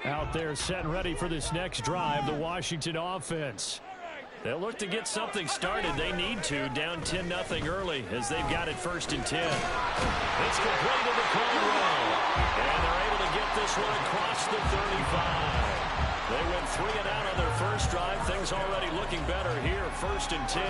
Out there set and ready for this next drive, the Washington offense. They'll look to get something started. They need to, down 10-0 early as they've got it 1st and 10. It's complete in the cold roll. And they're able to get this one across the 35. They went 3 and out on their first drive. Things already looking better here, 1st and 10.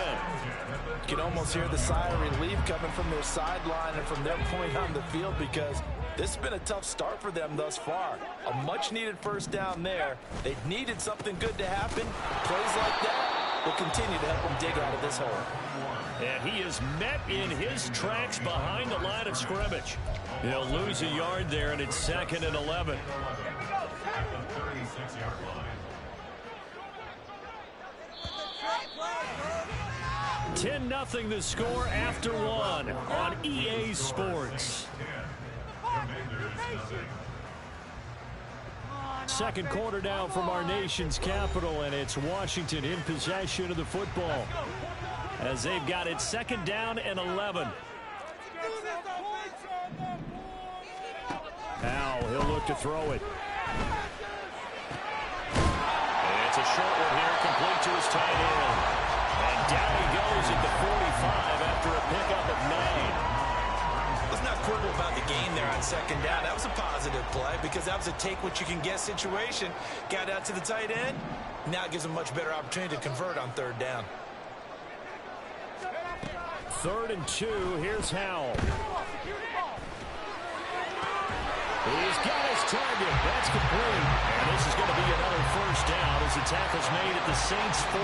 You can almost hear the sigh of relief coming from their sideline and from their point on the field because this has been a tough start for them thus far. A much-needed first down there. They needed something good to happen. Plays like that will continue to help them dig out of this hole. And he is met in his tracks behind the line of scrimmage. He'll lose a yard there, and it's 2nd and 11. 10-0 the score after 1 on EA Sports. Second quarter now from our nation's capital, and it's Washington in possession of the football as they've got it 2nd down and 11. Now he'll look to throw it. And it's a short one here, complete to his tight end. And down he goes at the 45 after a pickup of 9. Let's not quibble about the gain there on 2nd down. That was a positive play because that was a take-what-you-can-get situation. Got out to the tight end. Now it gives him a much better opportunity to convert on 3rd down. 3rd and 2. Here's Howell. He's got his target. That's complete. And this is going to be another first down as the tackle's made at the Saints 40.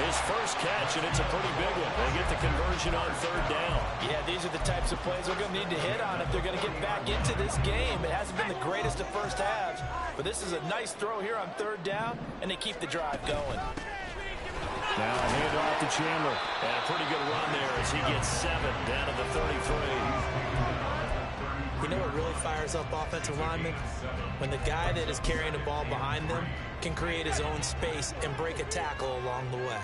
His first catch, and it's a pretty big one. They get the conversion on 3rd down. Yeah, these are the types of plays they're going to need to hit on if they're going to get back into this game. It hasn't been the greatest of first halves, but this is a nice throw here on 3rd down, and they keep the drive going. Now a hand off to Chandler. And a pretty good run there as he gets 7 down to the 33. You know what really fires up offensive linemen? When the guy that is carrying the ball behind them can create his own space and break a tackle along the way.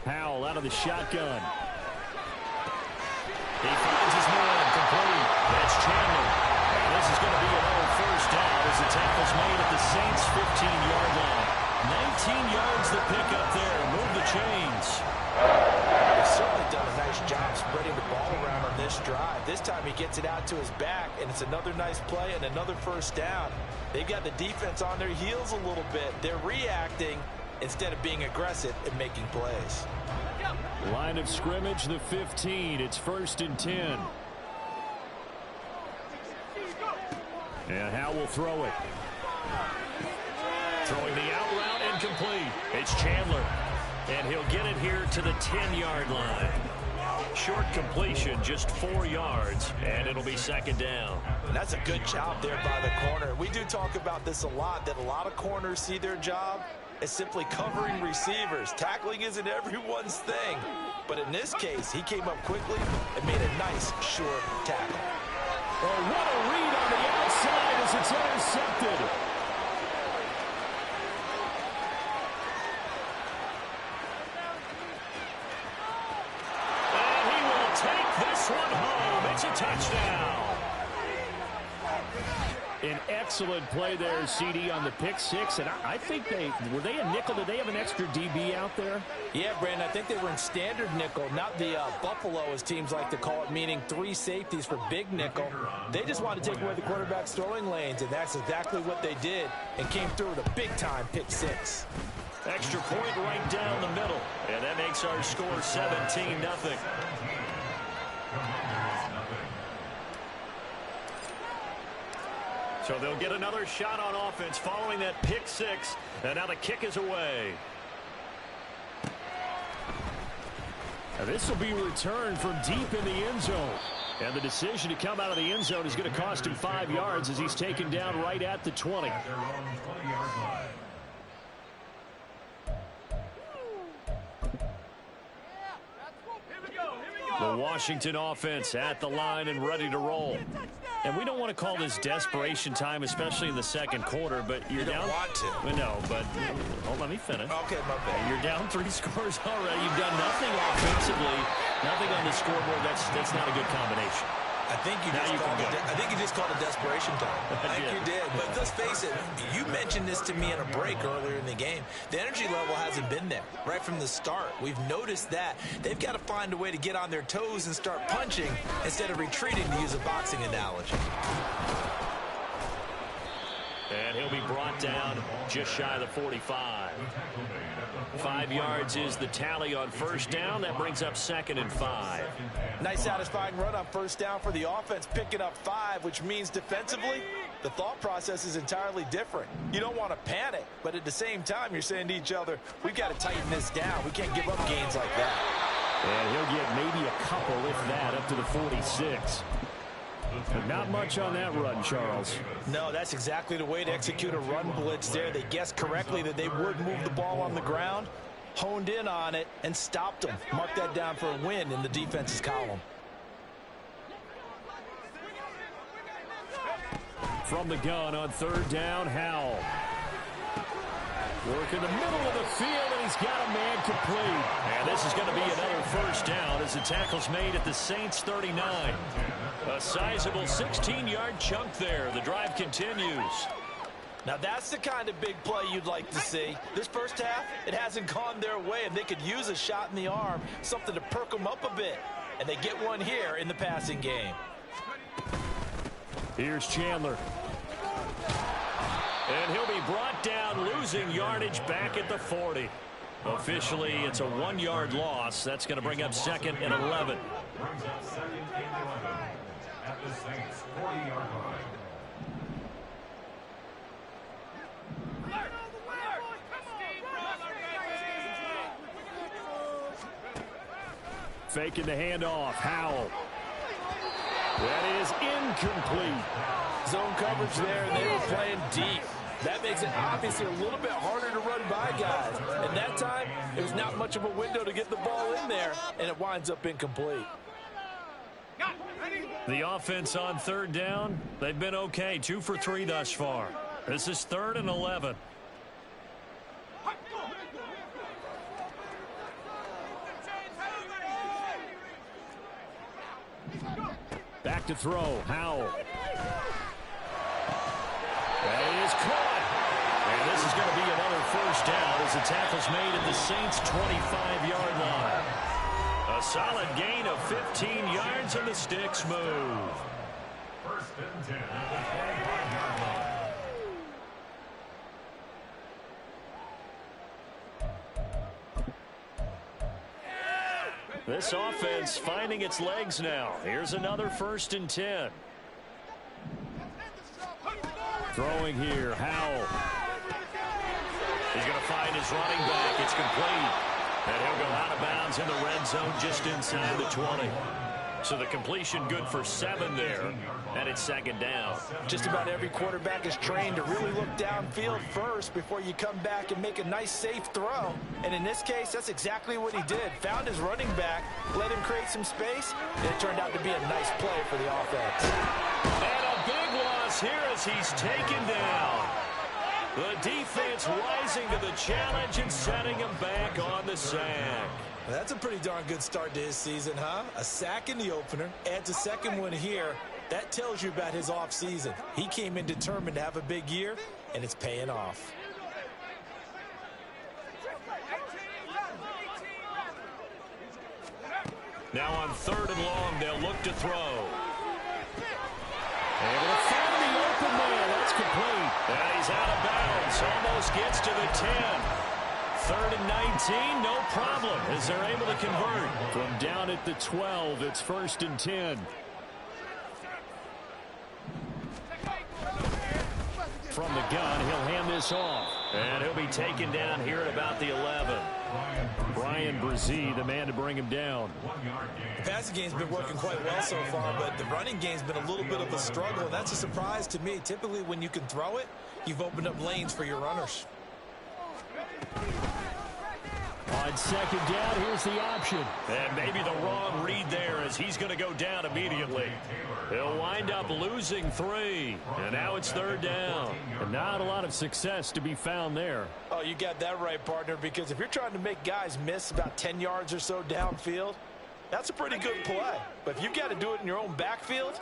Howell out of the shotgun. He finds his man, complete. That's Chandler. And this is going to be another first down as the tackle's made at the Saints' 15-yard line. 19 yards the pickup there. Move the chains. He's certainly done a nice job spreading the ball around on this drive. This time he gets it out to his back, and it's another nice play and another first down. They've got the defense on their heels a little bit. They're reacting instead of being aggressive and making plays. Line of scrimmage, the 15. It's 1st and 10. And Howell will throw it. Throwing the out route incomplete. It's Chandler. And he'll get it here to the 10-yard line. Short completion, just 4 yards, and it'll be 2nd down. That's a good job there by the corner. We do talk about this a lot, that a lot of corners see their job as simply covering receivers. Tackling isn't everyone's thing. But in this case, he came up quickly and made a nice, short tackle. Oh, what a read on the outside as it's intercepted. And he will take this one home. It's a touchdown. An excellent play there, CD, on the pick six. And I think were they a nickel? Did they have an extra DB out there? Yeah, Brandon, I think they were in standard nickel, not the Buffalo, as teams like to call it, meaning 3 safeties for big nickel. They just wanted to take away the quarterback's throwing lanes, and that's exactly what they did and came through with a big-time pick six. Extra point right down the middle, and that makes our score 17-0. So they'll get another shot on offense following that pick six, and now the kick is away. Now this will be returned from deep in the end zone. And the decision to come out of the end zone is going to cost him 5 yards as he's taken down right at the 20. The Washington offense at the line and ready to roll. And we don't want to call this desperation time, especially in the second quarter, but you're down. You don't want to. Well, no, but let me finish. Okay, my bad. You're down 3 scores already. You've done nothing offensively, nothing on the scoreboard. That's not a good combination. I think you just called it desperation time. I think you did. But let's face it, you mentioned this to me in a break earlier in the game. The energy level hasn't been there right from the start. We've noticed that. They've got to find a way to get on their toes and start punching instead of retreating, to use a boxing analogy. And he'll be brought down just shy of the 45. 5 yards is the tally on first down. That brings up 2nd and 5. Nice satisfying run on first down for the offense, picking up 5, which means defensively, the thought process is entirely different. You don't want to panic, but at the same time, you're saying to each other, we've got to tighten this down. We can't give up gains like that. And he'll get maybe a couple, if that, up to the 46. But not much on that run, Charles. No, that's exactly the way to execute a run blitz there. They guessed correctly that they would move the ball on the ground, honed in on it, and stopped them. Mark that down for a win in the defense's column. From the gun on third down, Howell. Work in the middle of the field, and he's got a man complete. And this is going to be another first down as the tackle's made at the Saints' 39. A sizable 16-yard chunk there. The drive continues. Now that's the kind of big play you'd like to see. This first half, it hasn't gone their way, and they could use a shot in the arm, something to perk them up a bit. And they get one here in the passing game. Here's Chandler. And he'll be brought down, losing yardage back at the 40. Officially, it's a 1-yard loss. That's going to bring up 2nd and 11. At the Saints' 40-yard line. Faking the handoff. Howell. That is incomplete. Zone coverage there, and they were playing deep. That makes it obviously a little bit harder to run by guys. And that time, it was not much of a window to get the ball in there, and it winds up incomplete. The offense on third down, they've been okay. 2 for 3 thus far. This is 3rd and 11. Back to throw. Howell. That is caught. And this is going to be another first down as the tackle's made at the Saints' 25-yard line. A solid gain of 15 yards and the sticks move. 1st and 10 at the 25-yard line. This offense finding its legs now. Here's another 1st and 10. Throwing here, Howell. He's going to find his running back. It's complete. And he'll go out of bounds in the red zone just inside the 20. So the completion good for 7 there, and it's 2nd down. Just about every quarterback is trained to really look downfield first before you come back and make a nice, safe throw. And in this case, that's exactly what he did. Found his running back, let him create some space, and it turned out to be a nice play for the offense. And a big loss here as he's taken down. The defense rising to the challenge and setting him back on the sack. That's a pretty darn good start to his season, huh? A sack in the opener, adds a second one here. That tells you about his offseason. He came in determined to have a big year, and it's paying off. Now on 3rd and long, they'll look to throw. Able to find the open man. That's complete. And he's out of bounds. Almost gets to the 10. 3rd and 19, no problem, as they're able to convert. From down at the 12, it's 1st and 10. From the gun, he'll hand this off. And he'll be taken down here at about the 11. Brian Brzee, the man to bring him down. The passing game's been working quite well so far, but the running game's been a little bit of a struggle, and that's a surprise to me. Typically, when you can throw it, you've opened up lanes for your runners. On second down, here's the option. And maybe the wrong read there as he's going to go down immediately. He'll wind up losing 3. And now it's third down. And not a lot of success to be found there. Oh, you got that right, partner, because if you're trying to make guys miss about 10 yards or so downfield, that's a pretty good play. But if you've got to do it in your own backfield,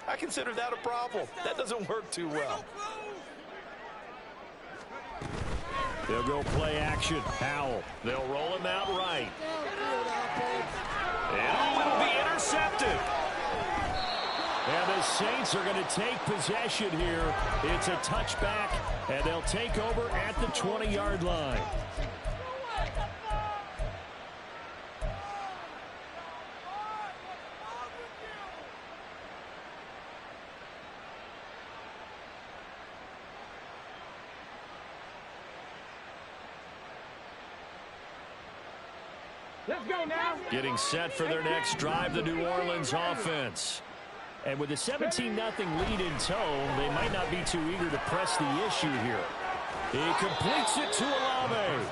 I consider that a problem. That doesn't work too well. They'll go play action. Powell. They'll roll him out right. And it'll be intercepted. And the Saints are going to take possession here. It's a touchback, and they'll take over at the 20-yard line. Let's go now. Getting set for their next drive, the New Orleans offense. And with a 17-0 lead in tow, they might not be too eager to press the issue here. He completes it to Olave.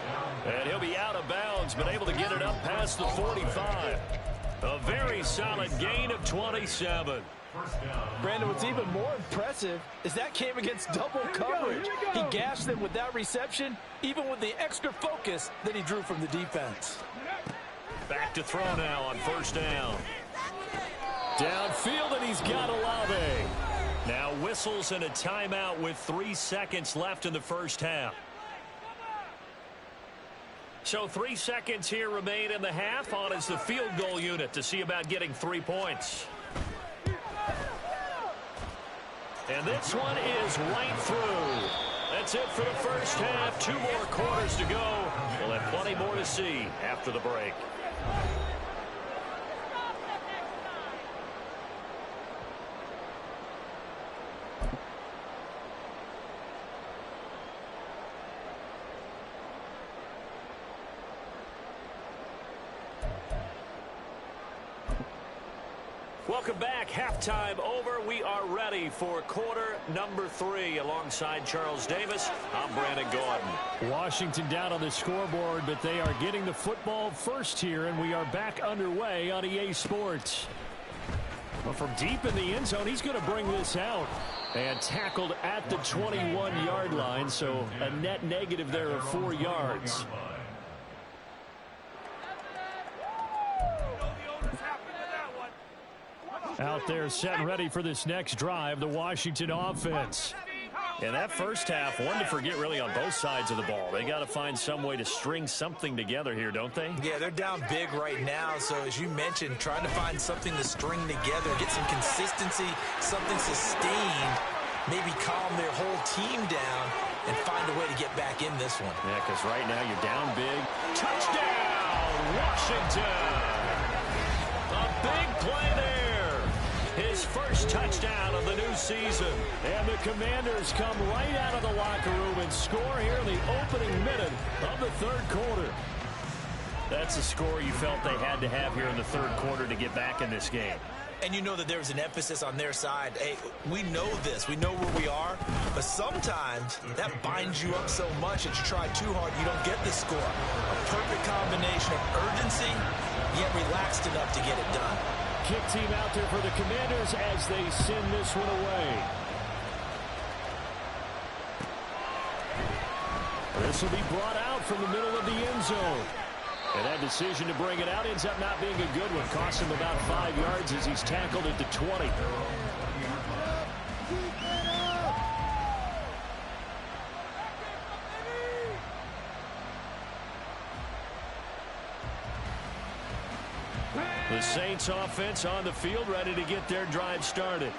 And he'll be out of bounds, but able to get it up past the 45. A very solid gain of 27. Brandon, what's even more impressive is that came against double coverage. He gashed them with that reception, even with the extra focus that he drew from the defense. Back to throw now on first down. Downfield, and he's got Olave. Now whistles and a timeout with 3 seconds left in the first half. So 3 seconds here remain in the half. On is the field goal unit to see about getting 3 points. And this one is right through. That's it for the first half. 2 more quarters to go. We'll have plenty more to see after the break. Welcome back. Halftime over. We are ready for quarter number 3. Alongside Charles Davis, I'm Brandon Gordon. Washington down on the scoreboard, but they are getting the football first here, and we are back underway on EA Sports. Well, from deep in the end zone, he's going to bring this out. And tackled at the 21-yard line, so a net negative there of 4 yards. Out there set and ready for this next drive, the Washington offense. In that first half, one to forget really on both sides of the ball. They got to find some way to string something together here, don't they? Yeah, they're down big right now, so as you mentioned, trying to find something to string together, get some consistency, something sustained, maybe calm their whole team down and find a way to get back in this one. Yeah, because right now you're down big. Touchdown, Washington! A big play there. His first touchdown of the new season. And the Commanders come right out of the locker room and score here in the opening minute of the third quarter. That's a score you felt they had to have here in the third quarter to get back in this game. And you know that there's an emphasis on their side. Hey, we know this. We know where we are. But sometimes that binds you up so much that you try too hard, you don't get the score. A perfect combination of urgency, yet relaxed enough to get it done. Kick team out there for the Commanders as they send this one away. This will be brought out from the middle of the end zone. And that decision to bring it out ends up not being a good one. Cost him about 5 yards as he's tackled at the 20. The Saints offense on the field ready to get their drive started.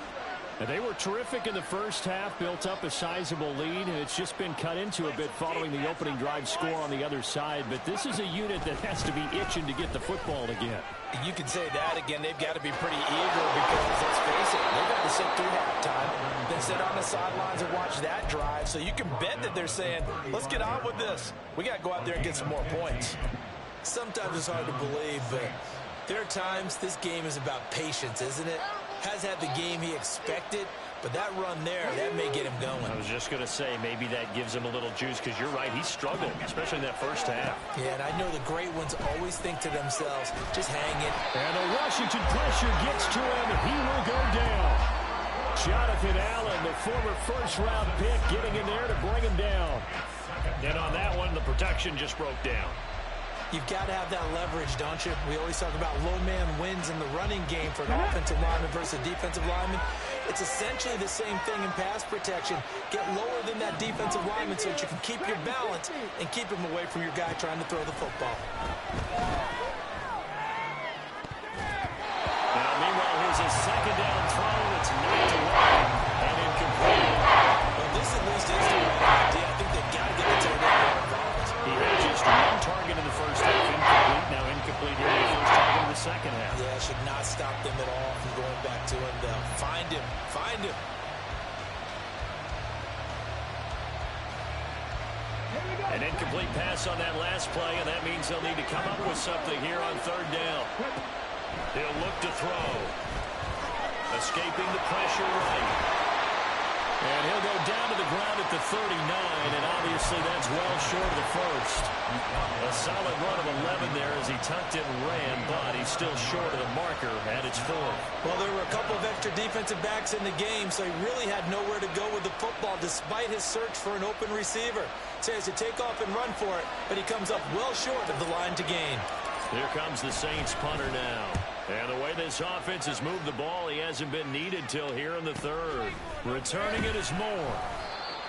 And they were terrific in the first half, built up a sizable lead, and it's just been cut into a bit following the opening drive score on the other side. But this is a unit that has to be itching to get the football again. You can say that again. They've got to be pretty eager because, let's face it, they've got to sit through halftime, then sit on the sidelines and watch that drive. So you can bet that they're saying, let's get on with this. We got to go out there and get some more points. Sometimes it's hard to believe, but there are times this game is about patience, isn't it? Has had the game he expected, But that run there, that may get him going. I was just going to say, maybe that gives him a little juice, because you're right, he struggled, especially in that first half. Yeah, and I know the great ones always think to themselves, just hang it. And the Washington pressure gets to him, and he will go down. Jonathan Allen, the former first-round pick, getting in there to bring him down. And on that one, the protection just broke down. You've got to have that leverage, don't you? We always talk about low man wins in the running game for an offensive lineman versus a defensive lineman. It's essentially the same thing in pass protection. Get lower than that defensive lineman so that you can keep your balance and keep him away from your guy trying to throw the football. Now, meanwhile, here's a second down throw. It's knocked away and incomplete. Well, this at least is the right idea. I think they've got to get the tight end more involved. He had just one target in the first half, incomplete. Now incomplete here in the first target in the second half. Yeah, should not stop them at all from going back to him. Find him. Find him. An incomplete pass on that last play, and that means they'll need to come up with something here on third down. He'll look to throw. Escaping the pressure right. And he'll go down to the ground at the 39, and obviously that's well short of the first. A solid run of 11 there as he tucked it and ran, but he's still short of the marker at its fourth. Well, there were a couple of extra defensive backs in the game, so he really had nowhere to go with the football despite his search for an open receiver. So he has to take off and run for it, but he comes up well short of the line to gain. Here comes the Saints punter now. And the way this offense has moved the ball, he hasn't been needed till here in the third. Returning it is Moore.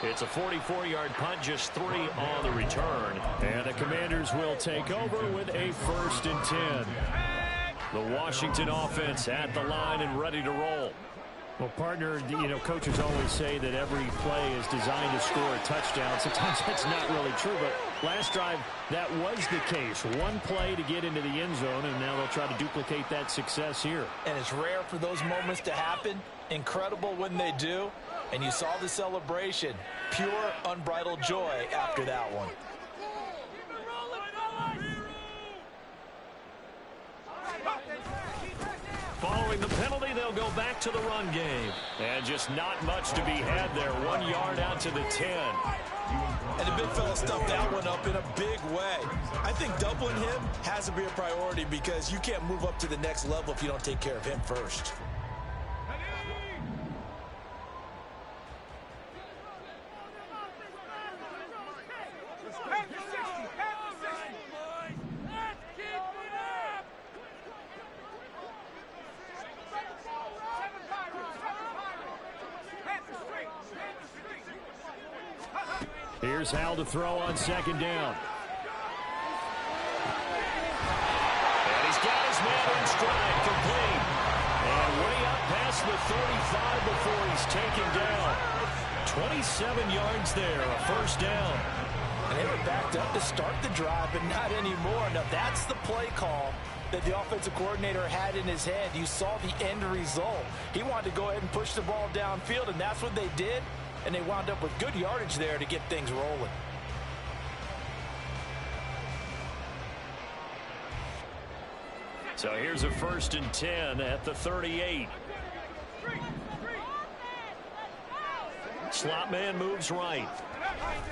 It's a 44-yard punt, just 3 on the return. And the Commanders will take over with a 1st and 10. The Washington offense at the line and ready to roll. Well, partner, coaches always say that every play is designed to score a touchdown. Sometimes that's not really true, but last drive, that was the case. One play to get into the end zone, and now they'll try to duplicate that success here. And it's rare for those moments to happen. Incredible when they do. And you saw the celebration. Pure, unbridled joy after that one. Following the penalty, they'll go back to the run game. And just not much to be had there. 1 yard out to the 10. And the big fella stuffed that one up in a big way. I think doubling him has to be a priority because you can't move up to the next level if you don't take care of him first. Here's Hal to throw on second down. And he's got his man in stride, complete. And way up past the 35 before he's taken down. 27 yards there, a 1st down. And they were backed up to start the drive, but not anymore. Now that's the play call that the offensive coordinator had in his head. You saw the end result. He wanted to go ahead and push the ball downfield, and that's what they did. And they wound up with good yardage there to get things rolling. So here's a 1st and 10 at the 38. Slot man moves right.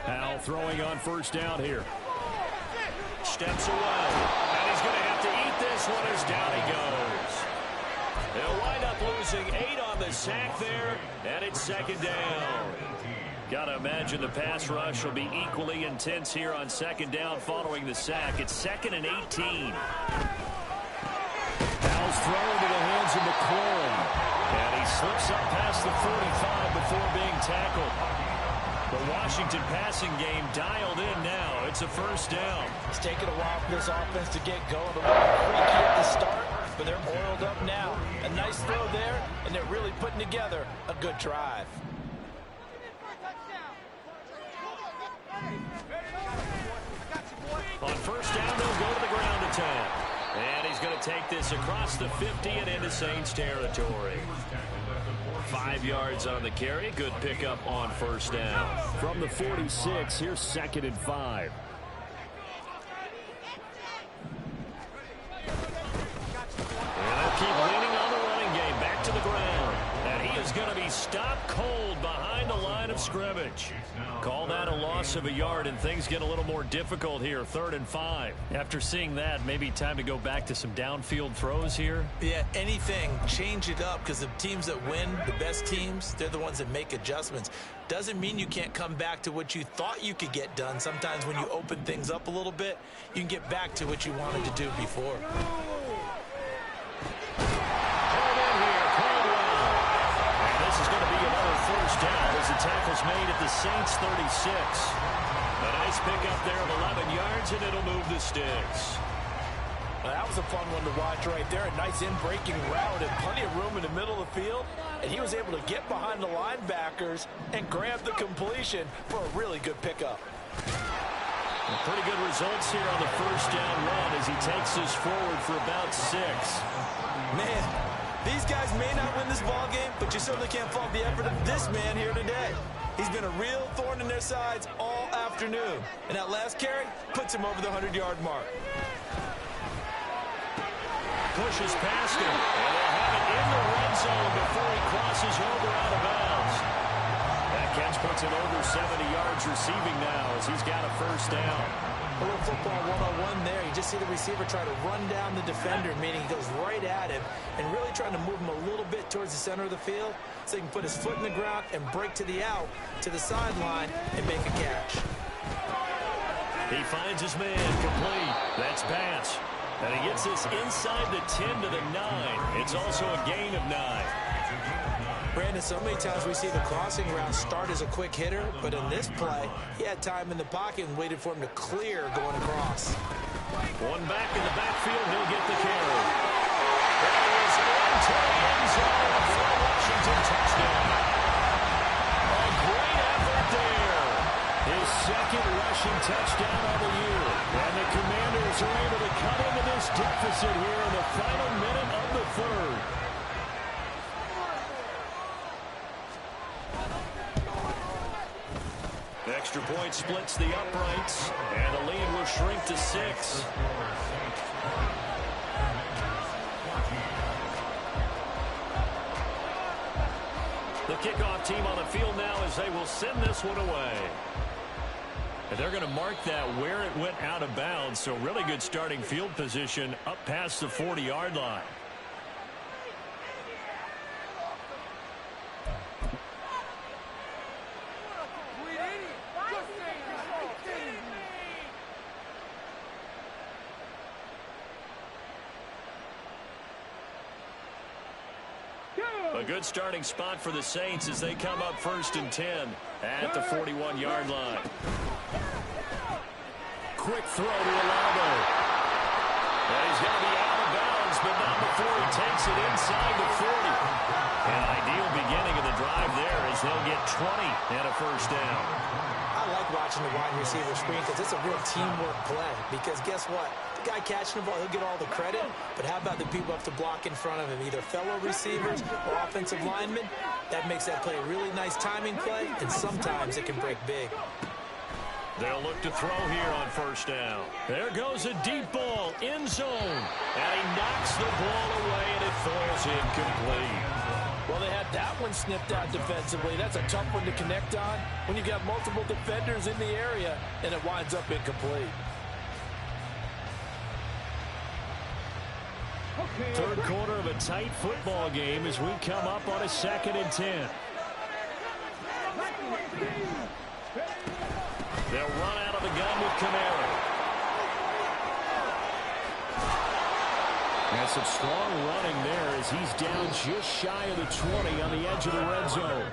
Hal throwing on 1st down here. Steps away. And he's going to have to eat this one as down he goes. They'll wind up losing 8 on the sack there, and it's 2nd down. Got to imagine the pass rush will be equally intense here on 2nd down following the sack. It's 2nd and 18. Hal's thrown to the hands of McLaurin, and he slips up past the 45 before being tackled. The Washington passing game dialed in now. It's a 1st down. It's taken a while for this offense to get going. A little creaky at the start, but they're oiled up now. A nice throw there, and they're really putting together a good drive. On 1st down, they'll go to the ground attack. And he's going to take this across the 50 and into Saints territory. 5 yards on the carry. Good pickup on 1st down. From the 46, here's 2nd and 5. And they'll keep leaning on the running game. Back to the ground. And he is going to be He's stopped cold behind the line of scrimmage. Call that a loss of a yard, and things get a little more difficult here. 3rd and 5. After seeing that, maybe time to go back to some downfield throws here. Yeah, anything. Change it up, because the teams that win, the best teams, they're the ones that make adjustments. Doesn't mean you can't come back to what you thought you could get done. Sometimes when you open things up a little bit, you can get back to what you wanted to do before. This is going to be another 1st down as the tackle's made at the Saints' 36. A nice pickup there of 11 yards, and it'll move the sticks. Well, that was a fun one to watch right there. A nice in-breaking route and plenty of room in the middle of the field. And he was able to get behind the linebackers and grab the completion for a really good pickup. Well, pretty good results here on the 1st down run as he takes this forward for about 6. Man, these guys may not win this ball game, but you certainly can't fault the effort of this man here today. He's been a real thorn in their sides all afternoon. And that last carry puts him over the 100-yard mark. Pushes past him, and they'll have it in the red zone before he crosses over out of bounds. That catch puts him over 70 yards receiving now as he's got a 1st down. A little football 101 there. You just see the receiver try to run down the defender, meaning he goes right at him and really trying to move him a little bit towards the center of the field so he can put his foot in the ground and break to the out, to the sideline, and make a catch. He finds his man complete. That's pass. And he gets this inside the 10 to the 9. It's also a gain of 9. Brandon, so many times we see the crossing route start as a quick hitter, but in this play, he had time in the pocket and waited for him to clear going across. One back in the backfield, he'll get the carry. That is into the end zone for a Washington touchdown. A great effort there. His 2nd rushing touchdown of the year. And the Commanders are able to cut into this deficit here in the final minute of the 3rd. Extra point splits the uprights, and the lead will shrink to 6. The kickoff team on the field now as they will send this one away. And they're going to mark that where it went out of bounds, so really good starting field position up past the 40-yard line. A good starting spot for the Saints as they come up 1st and 10 at the 41-yard line. Quick throw to Alamo. And he's going to be out of bounds, but not before he takes it inside the 40. An ideal beginning of the drive there as they'll get 20 and a 1st down. I like watching the wide receiver screen because it's a real teamwork play. Because guess what? The guy catching the ball, he'll get all the credit. But how about the people have to block in front of him, either fellow receivers or offensive linemen? That makes that play a really nice timing play, and sometimes it can break big. They'll look to throw here on 1st down. There goes a deep ball, end zone. And he knocks the ball away, and it falls incomplete. Well, they had that one snipped out defensively. That's a tough one to connect on when you got multiple defenders in the area, and it winds up incomplete. 3rd quarter of a tight football game as we come up on a 2nd and 10. They'll run out of the gun with Kamara. And some strong running there as he's down just shy of the 20 on the edge of the red zone.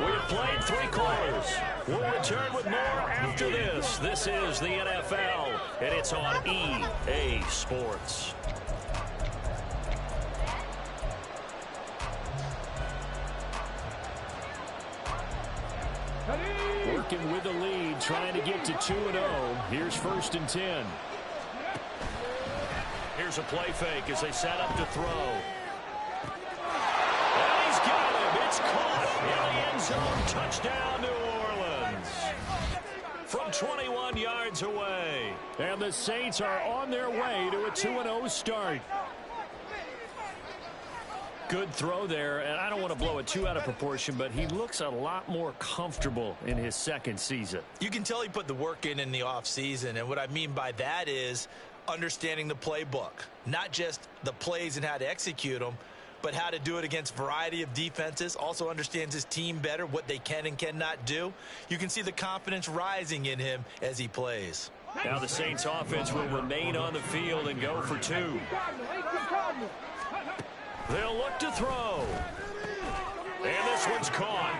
We've played 3 quarters. We'll return with more after this. This is the NFL, and it's on EA Sports. Working with the lead, trying to get to 2-0. Here's 1st and 10. Here's a play fake as they set up to throw. And he's got him. It's caught in the end zone. Touchdown, New Orleans. From 21 yards away. And the Saints are on their way to a 2-0 start. Good throw there, and I don't want to blow it too out of proportion, but he looks a lot more comfortable in his second season. You can tell he put the work in the offseason, and what I mean by that is understanding the playbook, not just the plays and how to execute them, but how to do it against a variety of defenses. Also understands his team better, what they can and cannot do. You can see the confidence rising in him as he plays. Now the Saints offense will remain on the field and go for two. They'll look to throw. And this one's caught.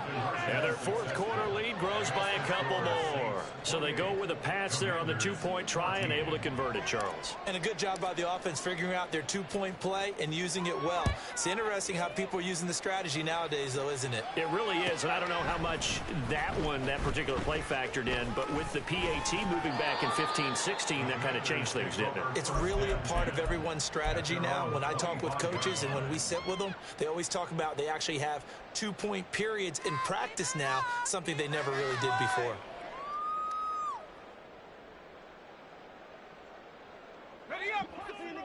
And their fourth quarter lead grows by a couple more. So they go with a pass there on the two-point try and able to convert it, Charles. And a good job by the offense figuring out their two-point play and using it well. It's interesting how people are using the strategy nowadays, though, isn't it? It really is, and I don't know how much that particular play factored in, but with the PAT moving back in 15-16, that kind of changed things, didn't it? It's really a part of everyone's strategy now. When I talk with coaches and when we sit with them, they always talk about they actually have two-point periods in practice now, something they never really did before.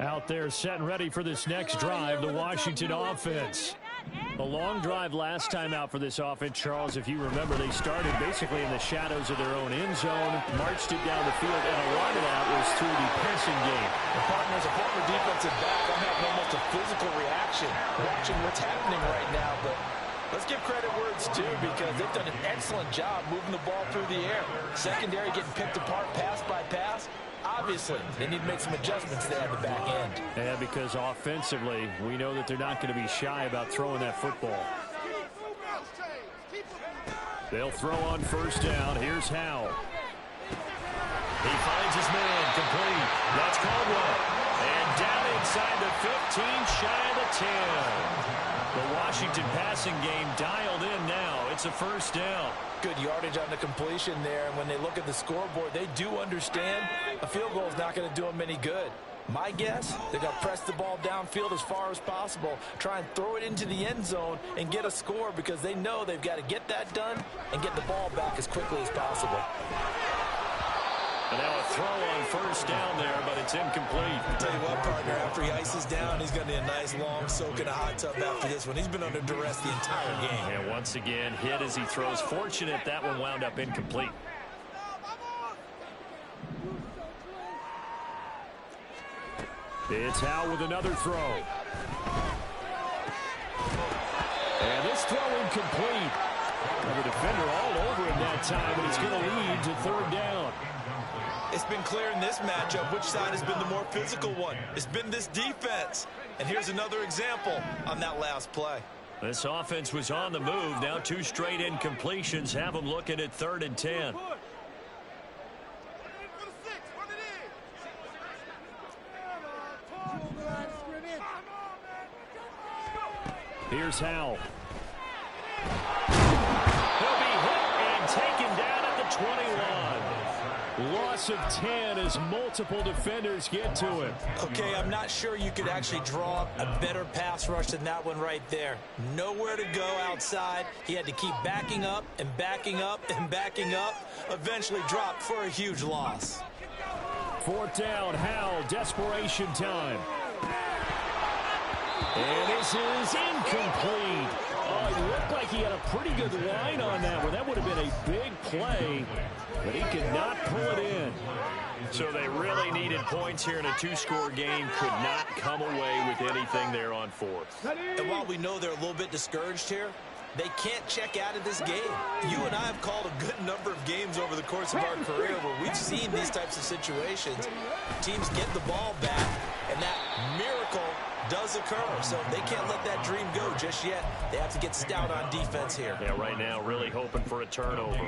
Out there set and ready for this next drive, the Washington offense. A long drive last time out for this offense, Charles. If you remember, they started basically in the shadows of their own end zone, marched it down the field, and a lot of that was through the passing game. The partner, as a former defensive back, I'm having almost a physical reaction watching what's happening right now, but let's give credit where it's due because they've done an excellent job moving the ball through the air. Secondary getting picked apart pass by pass. Obviously, they need to make some adjustments there at the back end. Yeah, because offensively, we know that they're not going to be shy about throwing that football. They'll throw on first down. Here's Howell. He finds his man, complete. That's Caldwell. And down inside the 15, shy of the 10. The Washington passing game dialed in now. It's a first down. Good yardage on the completion there. And when they look at the scoreboard, they do understand a field goal is not going to do them any good. My guess, they're going to press the ball downfield as far as possible, try and throw it into the end zone and get a score because they know they've got to get that done and get the ball back as quickly as possible. And now a throw on first down there, but it's incomplete. I'll tell you what, partner, after he ices down, he's going to need a nice long soak in a hot tub after this one. He's been under duress the entire game. And once again, hit as he throws. Fortunate that one wound up incomplete. It's Howell with another throw. And this throw incomplete. And the defender all over him that time, and it's going to lead to third down. It's been clear in this matchup which side has been the more physical one. It's been this defense. And here's another example on that last play. This offense was on the move. Now two straight incompletions have them looking at 3rd and 10. Here's Howell. He'll be hit and taken down at the 21. Loss of 10 as multiple defenders get to him. Okay, I'm not sure you could actually draw a better pass rush than that one right there. Nowhere to go outside. He had to keep backing up and backing up and backing up. Eventually dropped for a huge loss. 4th down, Howell, desperation time. And this is incomplete. Oh, it looked like he had a pretty good line on that one. That would have been a big play, but he could not pull it in. So they really needed points here in a 2-score game. Could not come away with anything there on 4th. And while we know they're a little bit discouraged here, they can't check out of this game. You and I have called a good number of games over the course of our career where we've seen these types of situations. Teams get the ball back, and that miracle does occur. So they can't let that dream go just yet. They have to get stout on defense here. Yeah, right now really hoping for a turnover.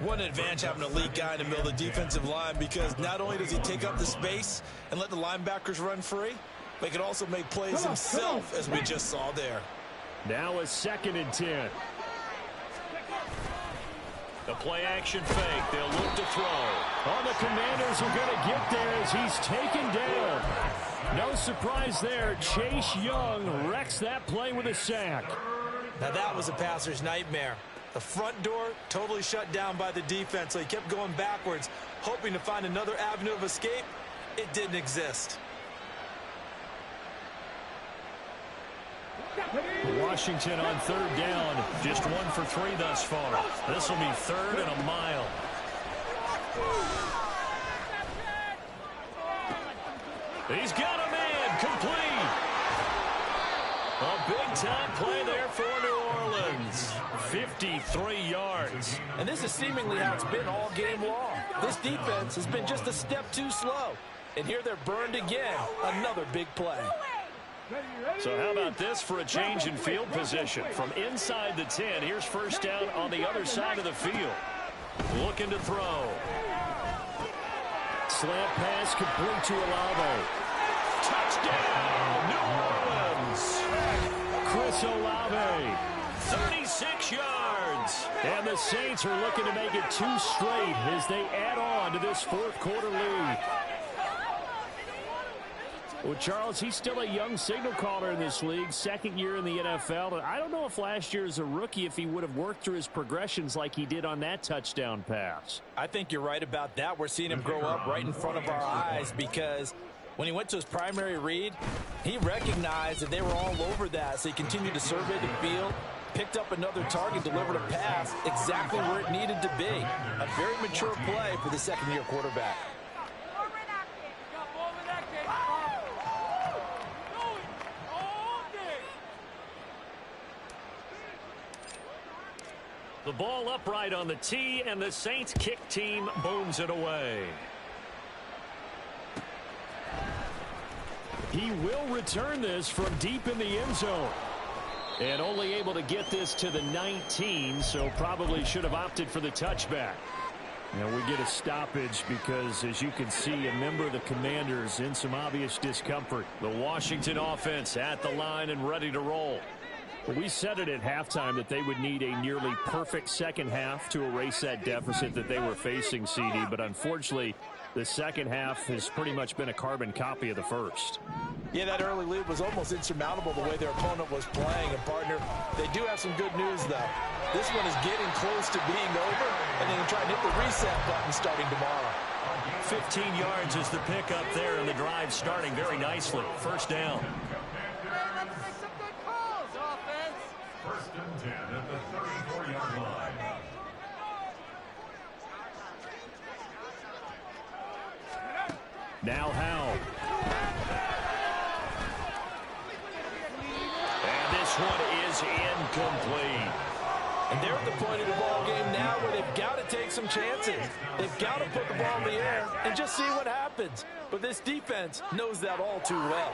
What an advantage having an elite guy in the middle of the defensive line, because not only does he take up the space and let the linebackers run free, but he can also make plays himself, as we just saw there. Now a 2nd and 10. The play action fake. They'll look to throw. Oh, the Commanders are going to get there as he's taken down. No surprise there. Chase Young wrecks that play with a sack. Now that was a passer's nightmare. The front door totally shut down by the defense, so he kept going backwards, hoping to find another avenue of escape. It didn't exist. Washington on third down. Just 1 for 3 thus far. This will be 3rd and a mile. He's got a man complete. A big-time play there for New Orleans. 53 yards. And this is seemingly how it's been all game long. This defense has been just a step too slow. And here they're burned again. Another big play. So how about this for a change in field position? From inside the 10, here's first down on the other side of the field. Looking to throw. Slant pass complete to Olave. Touchdown, New Orleans. Chris Olave, 36 yards. And the Saints are looking to make it 2 straight as they add on to this 4th quarter lead. Well, Charles, he's still a young signal caller in this league, 2nd year in the NFL. And I don't know if last year as a rookie, if he would have worked through his progressions like he did on that touchdown pass. I think you're right about that. We're seeing him grow up right in front of our eyes because when he went to his primary read, he recognized that they were all over that. So he continued to survey the field, picked up another target, delivered a pass exactly where it needed to be. A very mature play for the 2nd-year quarterback. The ball upright on the tee, and the Saints kick team booms it away. He will return this from deep in the end zone. And only able to get this to the 19, so probably should have opted for the touchback. Now we get a stoppage because, as you can see, a member of the Commanders in some obvious discomfort. The Washington offense at the line and ready to roll. We said it at halftime that they would need a nearly perfect second half to erase that deficit that they were facing, CD. But unfortunately, the second half has pretty much been a carbon copy of the first. Yeah, that early lead was almost insurmountable the way their opponent was playing. And, partner, they do have some good news, though. This one is getting close to being over, and they can try and hit the reset button starting tomorrow. 15 yards is the pickup there, and the drive starting very nicely. First down. First and 10 at the 34-yard line. Now Howell. And this one is incomplete. And they're at the point of the ball game now where they've got to take some chances. They've got to put the ball in the air and just see what happens. But this defense knows that all too well.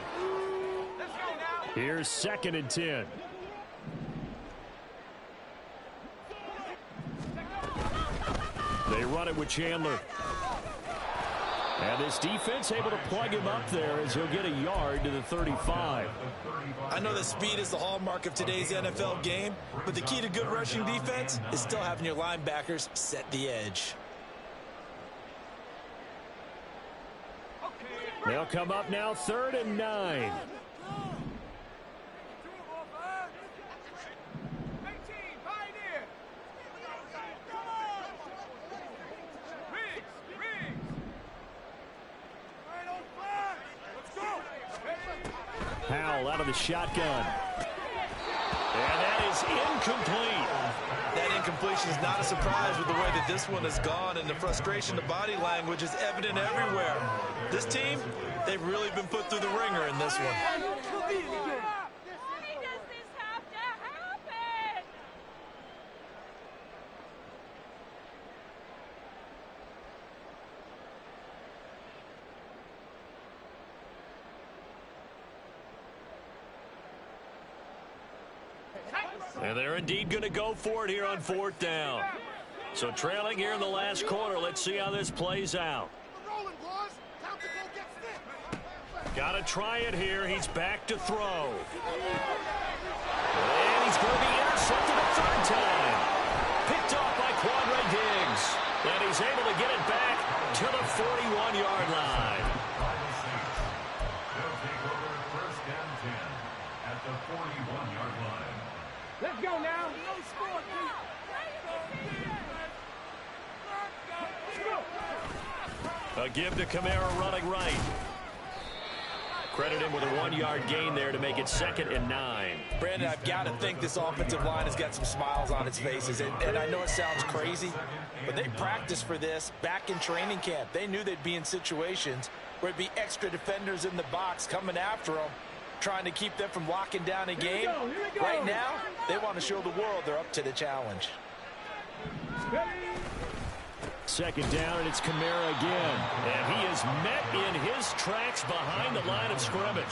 Here's 2nd and 10. They run it with Chandler. And this defense able to plug him up there as he'll get a yard to the 35. I know that speed is the hallmark of today's NFL game, but the key to good rushing defense is still having your linebackers set the edge. They'll come up now 3rd and 9. Howell out of the shotgun. And that is incomplete. That incompletion is not a surprise with the way that this one has gone, and the frustration, the body language is evident everywhere. This team, they've really been put through the ringer in this one. And they're indeed going to go for it here on 4th down. So trailing here in the last quarter. Let's see how this plays out. Got to try it here. He's back to throw. And he's going to be intercepted a 3rd time. Picked off by Quandre Diggs. And he's able to get it back to the 41-yard line. They'll take over 1st and 10 at the 41-yard line. Let's go now. A give to Kamara running right. Credit him with a 1-yard gain there to make it 2nd and 9. Brandon, I've got to think this offensive line has got some smiles on its faces. And I know it sounds crazy, but they practiced for this back in training camp. They knew they'd be in situations where it'd be extra defenders in the box coming after them, trying to keep them from locking down a game. Right now, they want to show the world they're up to the challenge. 2nd down, and it's Kamara again. And he is met in his tracks behind the line of scrimmage.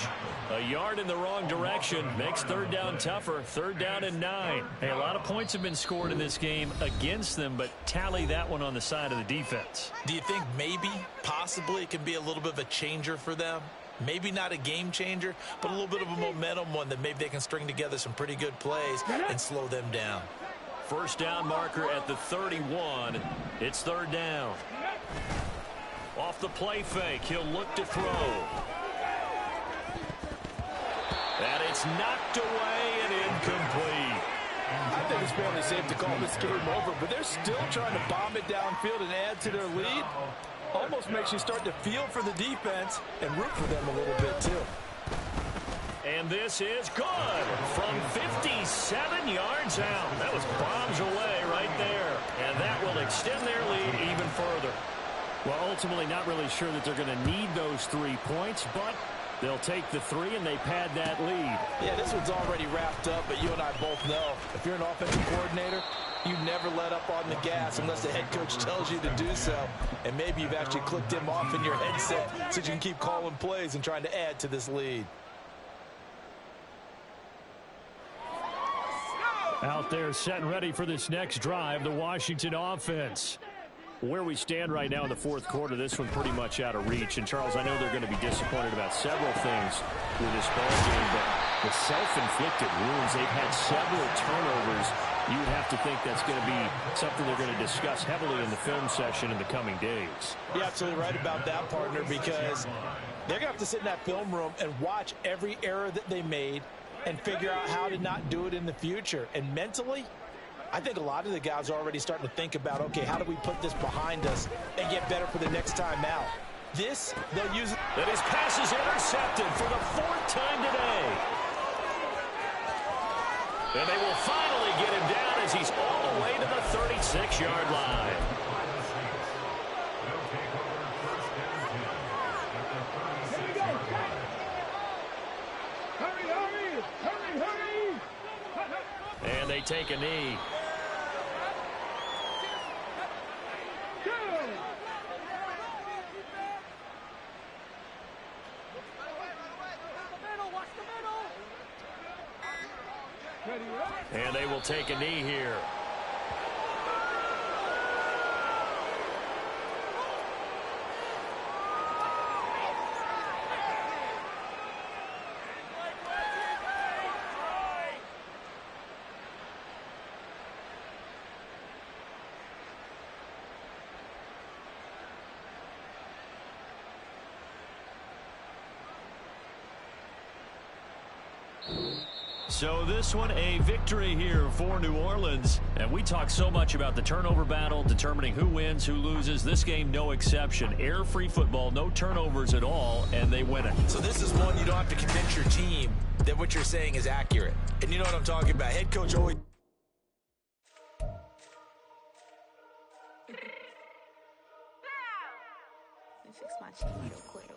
A yard in the wrong direction makes 3rd down tougher. 3rd down and 9. Hey, a lot of points have been scored in this game against them, but tally that one on the side of the defense. Do you think maybe, possibly, it can be a little bit of a changer for them? Maybe not a game changer, but a little bit of a momentum one that maybe they can string together some pretty good plays and slow them down. 1st down marker at the 31. It's 3rd down. Off the play fake, he'll look to throw. And it's knocked away and incomplete. I think it's fairly safe to call this game over, but they're still trying to bomb it downfield and add to their lead. Almost makes you start to feel for the defense and root for them a little bit, too. And this is good from 57 yards out. That was bombs away right there. And that will extend their lead even further. Well, ultimately not really sure that they're going to need those 3 points, but they'll take the 3 and they pad that lead. Yeah, this one's already wrapped up, but you and I both know if you're an offensive coordinator, you never let up on the gas unless the head coach tells you to do so. And maybe you've actually clicked him off in your headset so you can keep calling plays and trying to add to this lead. Out there set and ready for this next drive, the Washington offense. Where we stand right now in the 4th quarter, this one pretty much out of reach. And, Charles, I know they're going to be disappointed about several things with this ball game, but the self-inflicted wounds, they've had several turnovers. You would have to think that's going to be something they're going to discuss heavily in the film session in the coming days. You're absolutely right about that, partner, because they're going to have to sit in that film room and watch every error that they made and figure out how to not do it in the future. And mentally, I think a lot of the guys are already starting to think about, okay, how do we put this behind us and get better for the next time out? This, they'll use it. And his pass is intercepted for the 4th time today. And they will finally get him down as he's all the way to the 36-yard line. And they take a knee. And they will take a knee here. So this one a victory here for New Orleans. And we talk so much about the turnover battle, determining who wins, who loses. This game, no exception. Air-free football, no turnovers at all, and they win it. So this is one you don't have to convince your team that what you're saying is accurate. And you know what I'm talking about. Head coach always... Fix my cheek real quick.